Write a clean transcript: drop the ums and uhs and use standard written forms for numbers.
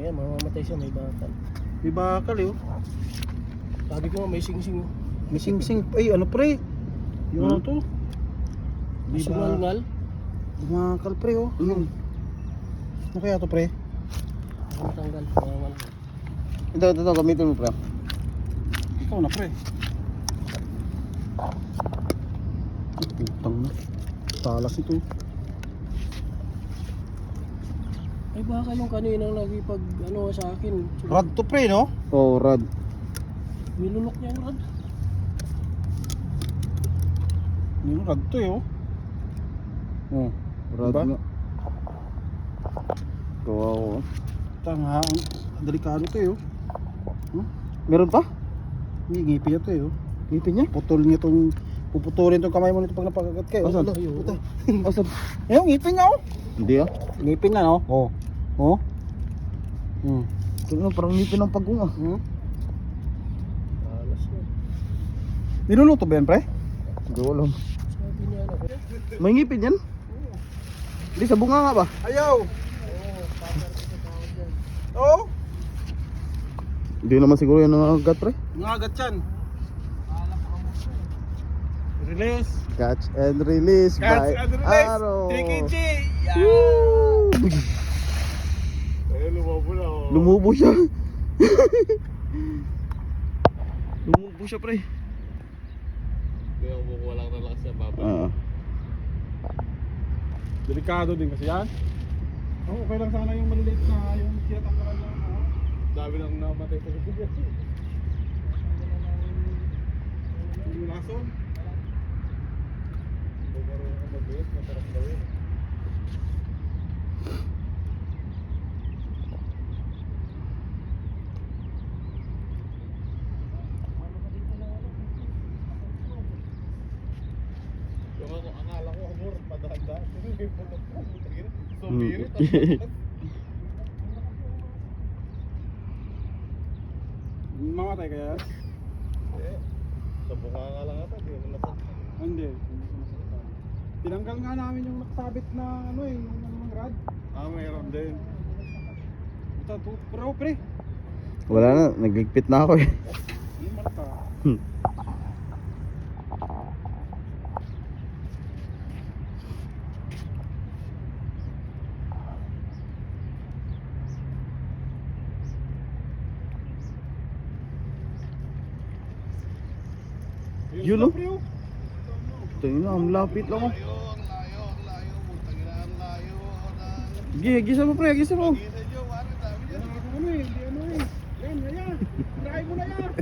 Ayan, mamamatay siya, may bakal. May bakal eh. Oh. Sabi ko nga, may sing-sing. May sing-sing. Ay, ano pre? Yung ano to? Sumalngal. Bakal pre oh. Ano kaya to pre? Ako matanggal. Mamangal. Ito, gamitin mo pre. Ito na pre. Putang na. Talas ito. Ay baka yung kaninang nagipag ano sa akin. Rad to pre no? Oo, rad. Nilunok niya ang rad. Yung rad to eh oh. Oh, rad Diba? nga. Kawawa. Tanga, delikado to eh oh. Huh? Meron pa? Hindi, ngipin niya to eh oh. Ngipin niya? Putol niya tong, puputulin tong kamay mo nito pag napakagat kayo. Asan? Puta. Asan? Ayun, ngipin niya oh. Hindi ah. Ngipin niya no? Oo. Oh. Tingnan, parang ngipin ng pagunga. Alas na. Niluluto ba yan pre? Hindi ko alam. Sabi niya na. May ngipin yan? Hindi, sa bunga nga ba? Ayaw! Oo? Hindi naman siguro yan nangagat pre. Nangagat yan. Release. Catch and release by Arrow. 3 kg! Woo! Ayun, lumabo na oh. Lumubo siya. Lumubo siya pre. Kaya walang relax siya, baba. Delikado din kasi yan. Oh, okay lang sana yung maliliit na yung tinatanggalan lang. Dami nang namatay sa gilid. Yung lason. Kung marunong ka mag-base, masarap gawin. Yung ako, akala ko amor, padaan-daan. Sumirit. Mamatay kaya? Eh, sa bunga nga lang ata, di mo nasaktan. Hindi. Tinanggal nga namin yung nakasabit na ano eh, yung rad. Mayroon din. Ito, pero pre. Wala na, nagligpit na ako eh. Yung marka. Yun o. Tingnan na, ang lapit lang oh. Ang layo, butang ina, ang layo. Gisa mo pre, gisa mo. Gisa nyo, parang dami dyan. Ano eh, hindi ano eh. Yan, yan. Try mo na yan.